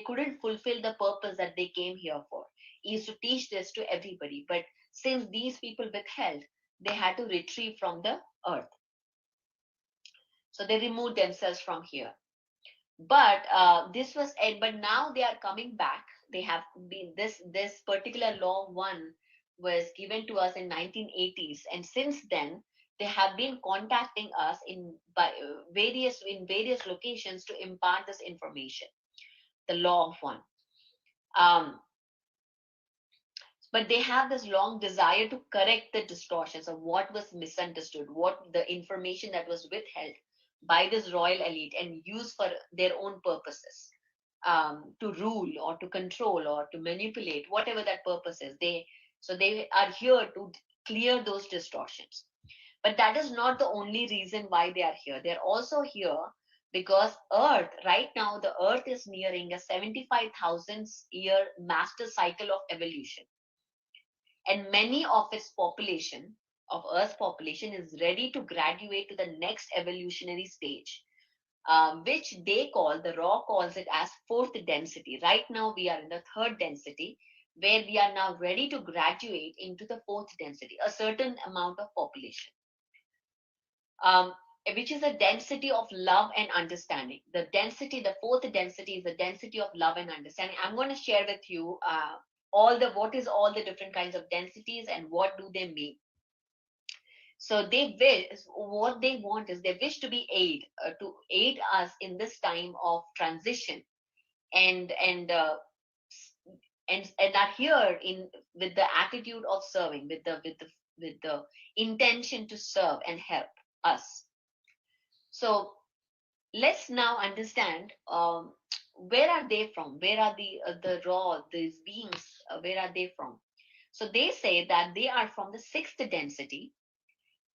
couldn't fulfill the purpose that they came here for, is to teach this to everybody. But since these people withheld, they had to retrieve from the earth. So they removed themselves from here. But but now they are coming back. They have been this particular law one was given to us in 1980s, and since then they have been contacting us in various locations to impart this information, the law of one. um, but they have this long desire to correct the distortions of what was misunderstood, what the information that was withheld by this royal elite and used for their own purposes, to rule or to control or to manipulate, whatever that purpose is. They are here to clear those distortions. But that is not the only reason why they are here. They're also here because Earth, right now, the Earth is nearing a 75,000 year master cycle of evolution, and many of its population, of Earth's population, is ready to graduate to the next evolutionary stage, which the Raw calls it as fourth density. Right now, we are in the third density, where we are now ready to graduate into the fourth density, a certain amount of population, um, which is a density of love and understanding. The fourth density is the density of love and understanding. I'm going to share with you what is all the different kinds of densities and what do they mean. So what they want is they wish to be to aid us in this time of transition, and are here in with the attitude of serving, with the intention to serve and help us. So let's now understand where are they from? Where are the raw, these beings, where are they from? So they say that they are from the sixth density,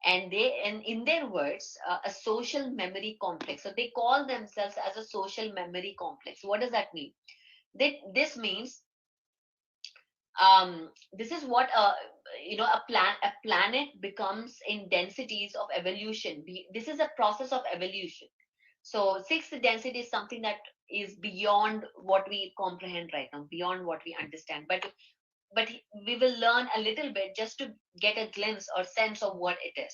and in their words, a social memory complex. So they call themselves as a social memory complex. What does that mean? This means, this is what a planet becomes in densities of evolution. This is a process of evolution. So sixth density is something that is beyond what we comprehend right now, beyond what we understand. But we will learn a little bit just to get a glimpse or sense of what it is.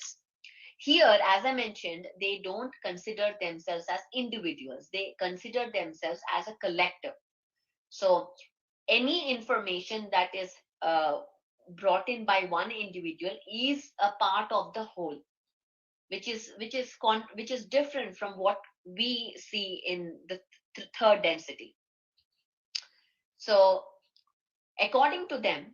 Here, as I mentioned, they don't consider themselves as individuals. They consider themselves as a collective. So any information that is brought in by one individual is a part of the whole, which is different from what we see in the third density. So according to them,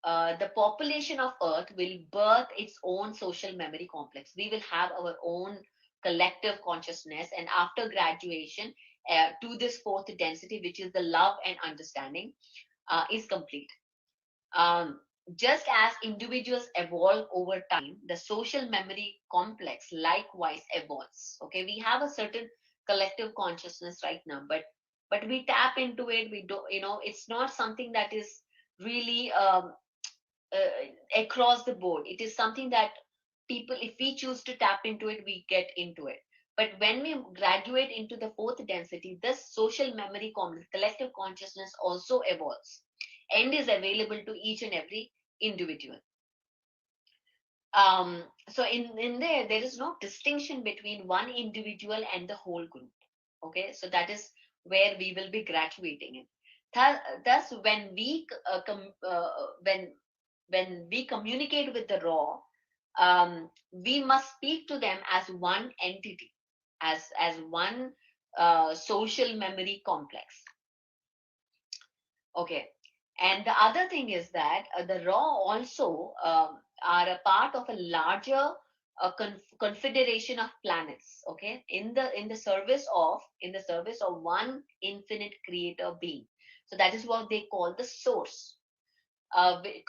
the population of Earth will birth its own social memory complex. We will have our own collective consciousness, and after graduation to this fourth density, which is the love and understanding, is complete. Um, just as individuals evolve over time, the social memory complex likewise evolves. Okay, we have a certain collective consciousness right now, but we tap into it. We don't, it's not something that is really across the board. It is something that people, if we choose to tap into it, we get into it. But when we graduate into the fourth density, this social memory complex, collective consciousness also evolves and is available to each and every individual. So in there is no distinction between one individual and the whole group. Okay, so that is where we will be graduating in. Thus when when we communicate with the raw, we must speak to them as one entity, as one social memory complex. Okay, and the other thing is that the raw also are a part of a larger confederation of planets. Okay, in the service of one infinite creator being. So that is what they call the source.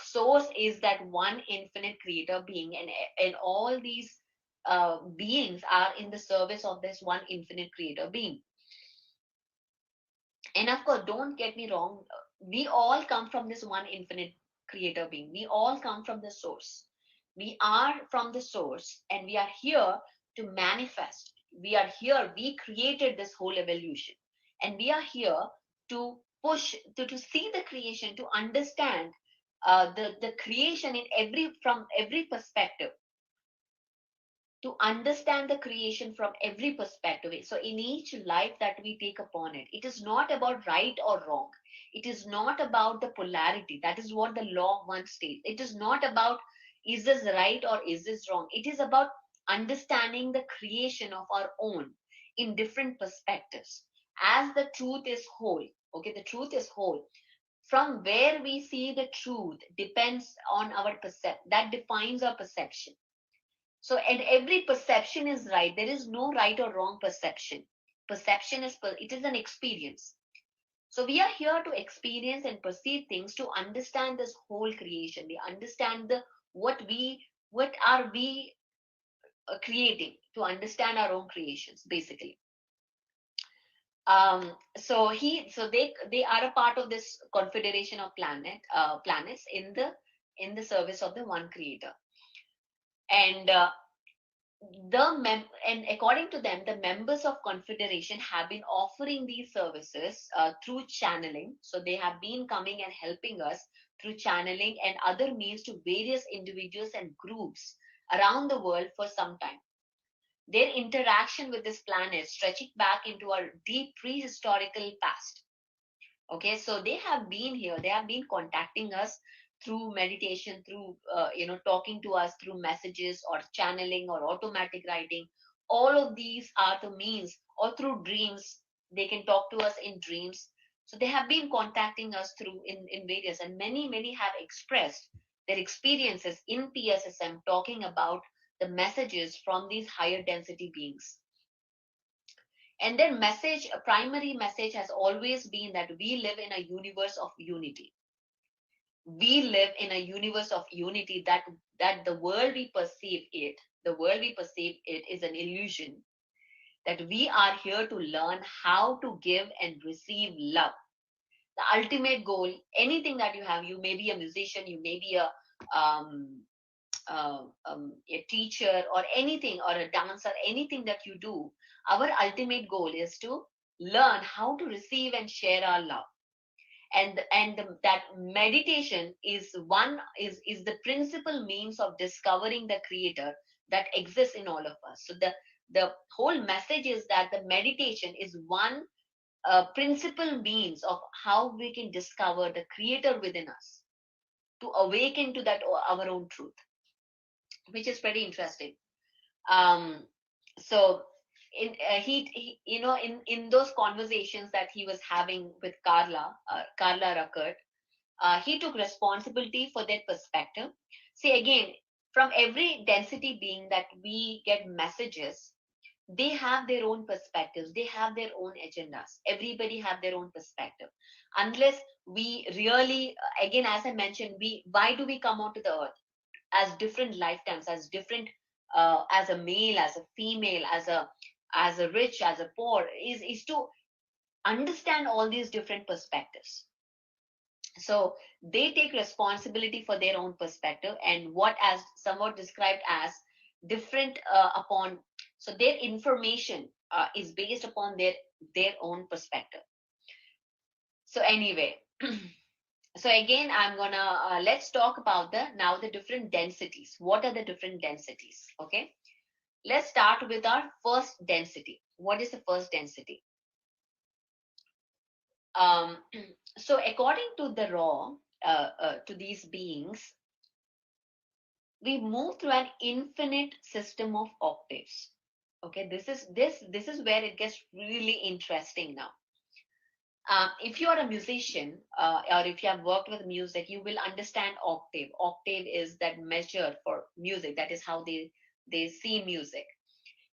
Source is that one infinite creator being, and all these beings are in the service of this one infinite creator being. And of course, don't get me wrong, we all come from this one infinite creator being. We all come from the source. We are from the source, and we are here to manifest. We are here, we created this whole evolution, and we are here to push, to see the creation, to understand the creation in from every perspective, to understand the creation from every perspective. So in each life that we take upon it, it is not about right or wrong. It is not about the polarity. That is what the law once states. It is not about is this right or is this wrong. It is about understanding the creation of our own in different perspectives. As the truth is whole, okay, the truth is whole. From where we see the truth depends on our perception. That defines our perception. So, and every perception is right. There is no right or wrong perception. Perception is, it is an experience. So we are here to experience and perceive things, to understand this whole creation. We understand what are we creating, to understand our own creations, basically. So they are a part of this confederation of planets in the service of the one creator. And and according to them, the members of confederation have been offering these services through channeling. So they have been coming and helping us through channeling and other means to various individuals and groups around the world for some time. Their interaction with this planet stretching back into our deep prehistorical past. Okay, so they have been here, they have been contacting us through meditation, through talking to us through messages or channeling or automatic writing. All of these are the means, or through dreams. They can talk to us in dreams. So they have been contacting us through in various, and many have expressed their experiences in PSSM, talking about the messages from these higher density beings. And their message, a primary message, has always been that we live in a universe of unity. We live in a universe of unity, that the world we perceive it, is an illusion, that we are here to learn how to give and receive love. The ultimate goal, anything that you have, you may be a musician, you may be um, a teacher or anything, or a dancer, anything that you do, our ultimate goal is to learn how to receive and share our love. That meditation is the principal means of discovering the creator that exists in all of us. So the whole message is that the meditation is one principal means of how we can discover the creator within us, to awaken to that our own truth, which is pretty interesting. So he in those conversations that he was having with Carla Ruckert, he took responsibility for that perspective. See, again, from every density being that we get messages, they have their own perspectives, they have their own agendas, everybody have their own perspective. Unless we really, again, as I mentioned, why do we come onto the earth as different lifetimes, as different, as a male, as a female, as a rich, as a poor, is to understand all these different perspectives. So they take responsibility for their own perspective, and what as somewhat described as different upon, so their information is based upon their own perspective. So anyway, so again, I'm gonna let's talk about the different densities. What are the different densities? Okay, let's start with our first density. What is the first density? um, so according to the raw, to these beings, we move through an infinite system of octaves. Okay, this is where it gets really interesting now. If you are a musician, or if you have worked with music, you will understand octave. Octave is that measure for music. That is how they see music.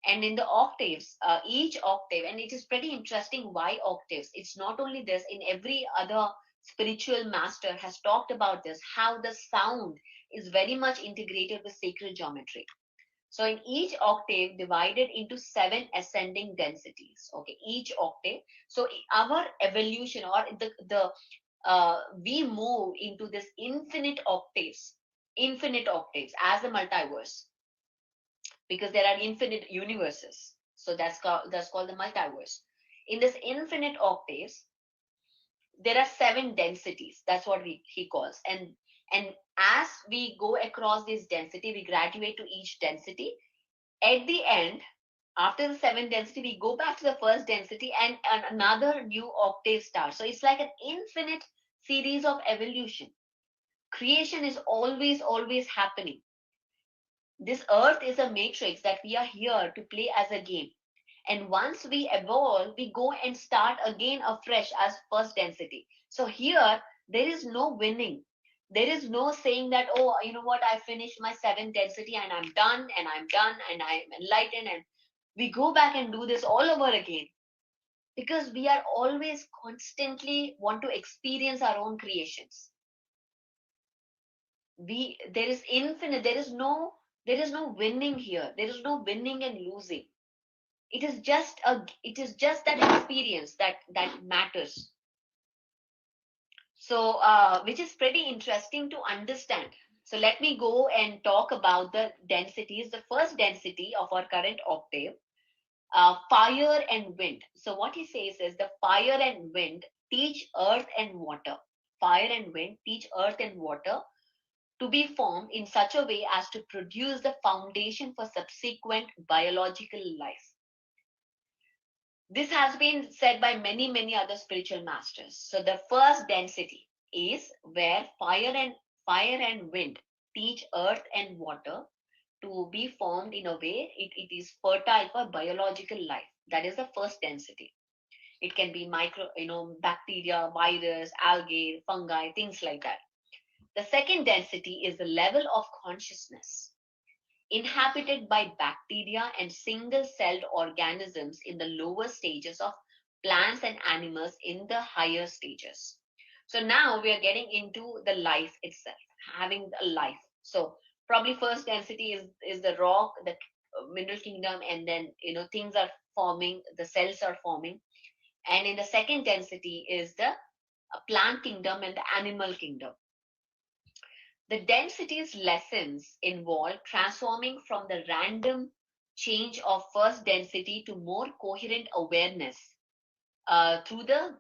And in the octaves, each octave, and it is pretty interesting why octaves. It's not only this. In every other spiritual master has talked about this, how the sound is very much integrated with sacred geometry. So in each octave divided into 7 ascending densities. Okay, each octave. So our evolution, or we move into this infinite octaves as a multiverse, because there are infinite universes. So that's called the multiverse. In this infinite octaves, there are 7 densities. That's what he calls. And as we go across this density, we graduate to each density. At the end, after the 7th density, we go back to the first density, and another new octave starts. So it's like an infinite series of evolution. Creation is always happening. This earth is a matrix that we are here to play as a game. And once we evolve, we go and start again afresh as first density. So here, there is no winning. There is no saying that, oh, you know what, I finished my 7th density and I'm done and I'm done and I'm enlightened. And we go back and do this all over again, because we are always constantly want to experience our own creations. There is infinite, there is no winning here. There is no winning and losing. It is just that experience that matters. So which is pretty interesting to understand. So let me go and talk about the densities. The first density of our current octave, fire and wind. So what he says is the fire and wind teach earth and water. Fire and wind teach earth and water to be formed in such a way as to produce the foundation for subsequent biological life. This has been said by many other spiritual masters. So the first density is where fire and wind teach earth and water to be formed in a way it is fertile for biological life. That is the first density. It can be bacteria, virus, algae, fungi, things like that. The second density is the level of consciousness. inhabited by bacteria and single-celled organisms in the lower stages of plants and animals in the higher stages. So now we are getting into the life itself, having a life. So probably first density is the rock, the mineral kingdom, and then things are forming, the cells are forming. And in the second density is the plant kingdom and the animal kingdom. The densities lessons involve transforming from the random change of first density to more coherent awareness through the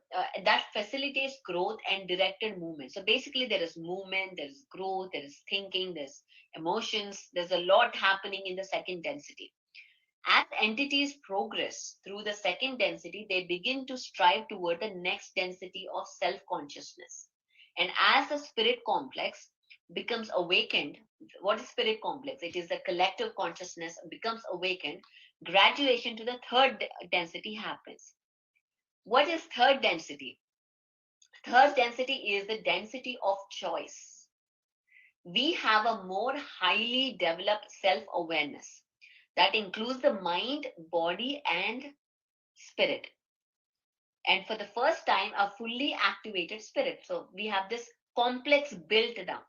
that facilitates growth and directed movement. So basically, there is movement, there is growth, there is thinking, there's emotions. There's a lot happening in the second density. As entities progress through the second density, they begin to strive toward the next density of self consciousness. And as the spirit complex becomes awakened, what is spirit complex? It is the collective consciousness becomes awakened, graduation to the third density happens. What is third density? Third density is the density of choice. We have a more highly developed self awareness that includes the mind, body, and spirit. And for the first time, a fully activated spirit. So we have this complex built down,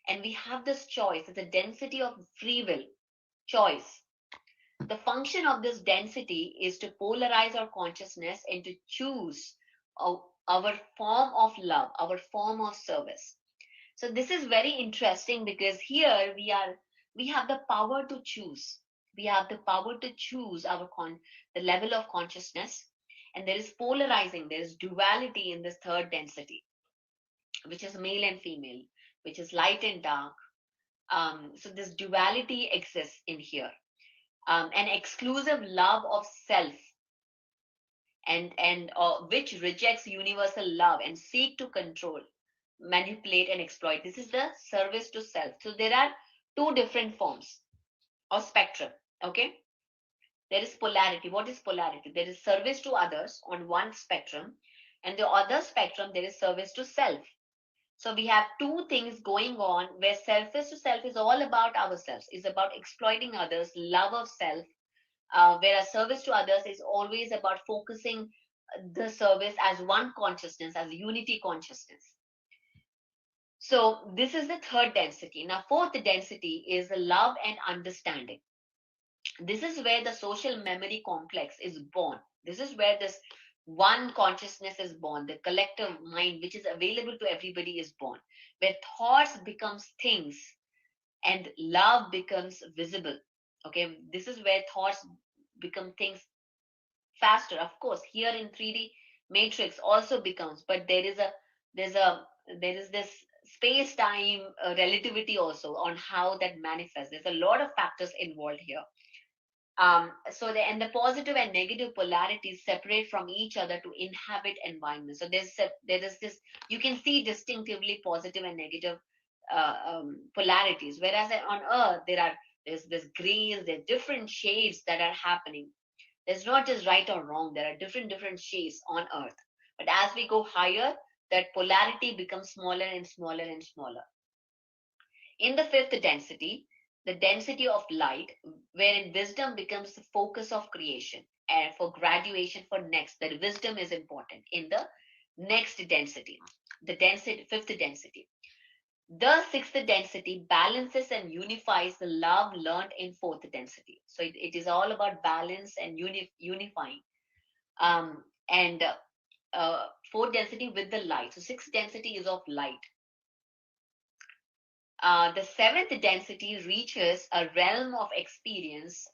and we have this choice. It's a density of free will, choice. The function of this density is to polarize our consciousness and to choose our form of love, our form of service. So this is very interesting because here we have the power to choose. We have the power to choose the level of consciousness, and there is polarizing, there is duality in this third density, which is male and female, which is light and dark. So this duality exists in here. An exclusive love of self and which rejects universal love and seek to control, manipulate, and exploit. This is the service to self. So there are two different forms of spectrum. Okay, there is polarity. What is polarity? There is service to others on one spectrum, and the other spectrum there is service to self. So we have two things going on where service to self is all about ourselves, is about exploiting others, love of self, whereas service to others is always about focusing the service as one consciousness, as unity consciousness. So this is the third density. Now, fourth density is love and understanding. This is where the social memory complex is born. This is where this one consciousness is born. The collective mind, which is available to everybody, is born. Where thoughts becomes things and love becomes visible. Okay, this is where thoughts become things faster. Of course, here in 3D matrix also becomes, but there's a there is this space time relativity also on how that manifests. There's a lot of factors involved here. So the positive and negative polarities separate from each other to inhabit environment. So there is this, you can see distinctively positive and negative polarities, whereas on earth there's this grays, there's different shades that are happening. There's not just right or wrong, there are different shades on earth. But as we go higher, that polarity becomes smaller and smaller and smaller. In the fifth density, the density of light, wherein wisdom becomes the focus of creation, and for graduation for next, that wisdom is important in the next density, the density, fifth density. The sixth density balances and unifies the love learned in fourth density. So it is all about balance and unifying. And fourth density with the light. So sixth density is of light. The seventh density reaches a realm of experience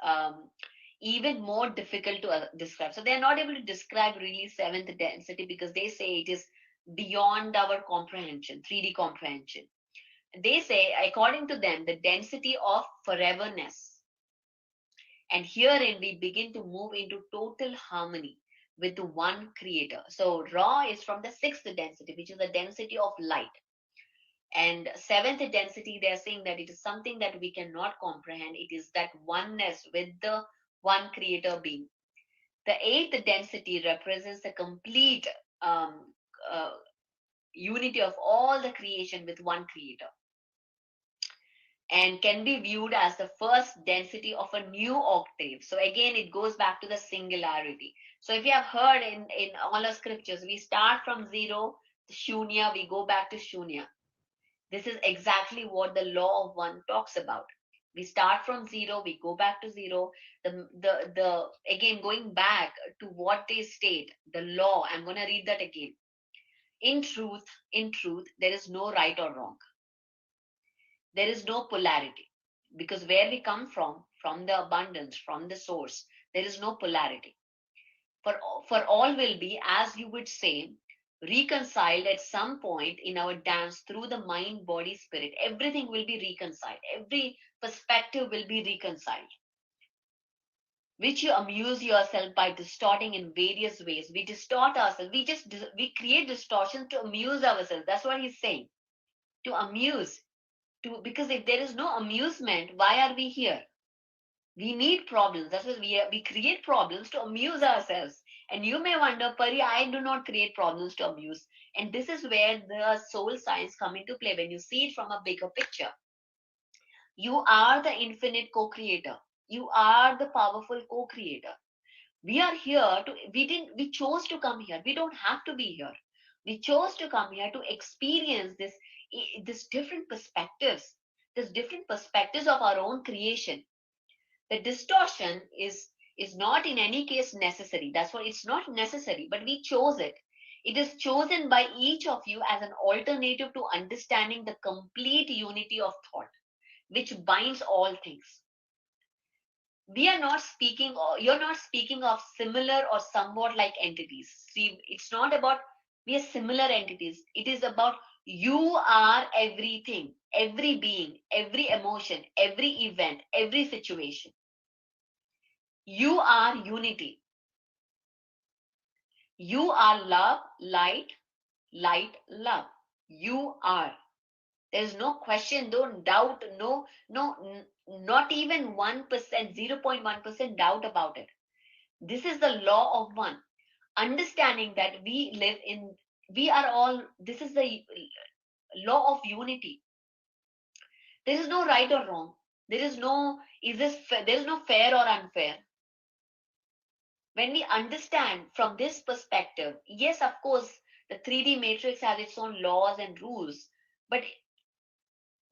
even more difficult to describe. So they're not able to describe really seventh density because they say it is beyond our comprehension, 3D comprehension. They say, according to them, the density of foreverness. And herein we begin to move into total harmony with the one creator. So Ra is from the sixth density, which is the density of light. And seventh density, they're saying that it is something that we cannot comprehend. It is that oneness with the one creator being. The eighth density represents the complete unity of all the creation with one creator. and can be viewed as the first density of a new octave. So again, it goes back to the singularity. So if you have heard in all our scriptures, we start from zero, shunya, we go back to shunya. This is exactly what the law of one talks about. We start from zero, we go back to zero. The again, going back to what they state, the law, I'm going to read that again. In truth, there is no right or wrong. There is no polarity, because where we come from the abundance, from the source, there is no polarity. For all will be, as you would say, reconciled at some point in our dance through the mind, body, spirit. Everything will be reconciled. Every perspective will be reconciled, which you amuse yourself by distorting in various ways. We distort ourselves. We create distortion to amuse ourselves. That's what he's saying. To amuse. Because if there is no amusement, why are we here? We need problems. That's why we create problems to amuse ourselves. And you may wonder, Pari, I do not create problems to amuse. And this is where the soul science come into play, when you see it from a bigger picture. You are the infinite co-creator. You are the powerful co-creator. We are here to, we chose to come here. We don't have to be here. We chose to come here to experience this different perspectives, this different perspectives of our own creation. The distortion is not in any case necessary. That's why it's not necessary, but we chose it. It is chosen by each of you as an alternative to understanding the complete unity of thought, which binds all things. We are not speaking, or you're not speaking of similar or somewhat like entities. See, it's not about we are similar entities. It is about you are everything, every being, every emotion, every event, every situation. You are unity. You are love, light, light, love. You are. There's no question, don't doubt, not even 1%, 0.1% doubt about it. This is the law of one. Understanding that we are all, this is the law of unity. There is no right or wrong. There is no, there is no fair or unfair. When we understand from this perspective, yes, of course, the 3D matrix has its own laws and rules, but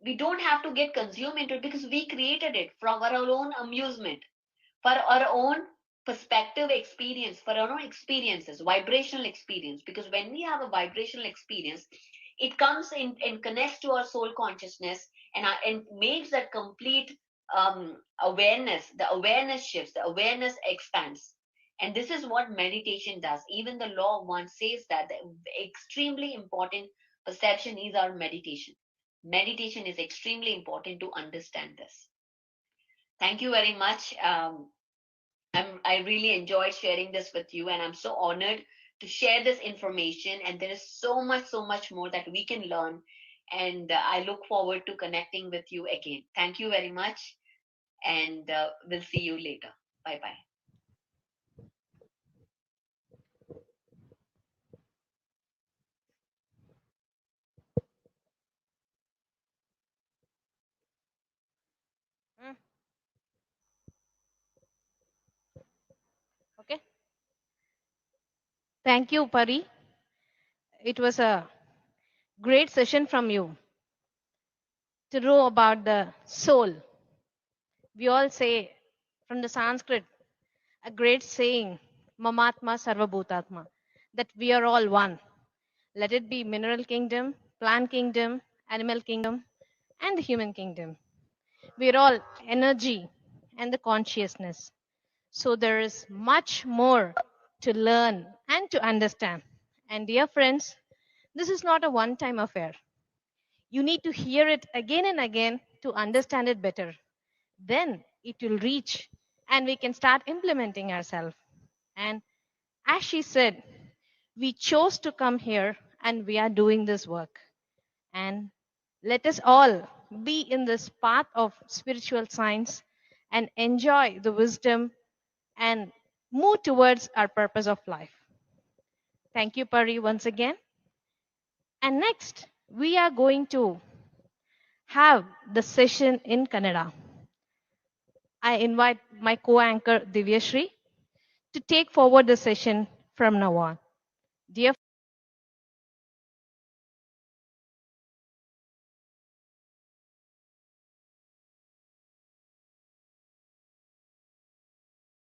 we don't have to get consumed into it, because we created it from our own amusement, for our own perspective experience, for our own experiences, vibrational experience. Because when we have a vibrational experience, it comes in and connects to our soul consciousness, and makes that complete awareness. The awareness shifts, the awareness expands. And this is what meditation does. Even the law of one says that the extremely important perception is our meditation. Meditation is extremely important to understand this. Thank you very much. I really enjoyed sharing this with you, and I'm so honored to share this information. And there is so much more that we can learn. And I look forward to connecting with you again. Thank you very much, and we'll see you later. Bye bye. Okay. Thank you, Pari. It was a great session from you to know about the soul. We all say from the Sanskrit, a great saying, Mamatma Sarvabhutatma, that we are all one. Let it be mineral kingdom, plant kingdom, animal kingdom, and the human kingdom. We are all energy and the consciousness. So there is much more to learn and to understand. And dear friends, this is not a one time affair. You need to hear it again and again to understand it better. Then it will reach and we can start implementing ourselves. And as she said, we chose to come here and we are doing this work. And let us all be in this path of spiritual science and enjoy the wisdom and move towards our purpose of life. Thank you, Pari, once again. And next, we are going to have the session in Kannada. I invite my co-anchor Divyashri to take forward the session from now on. Dear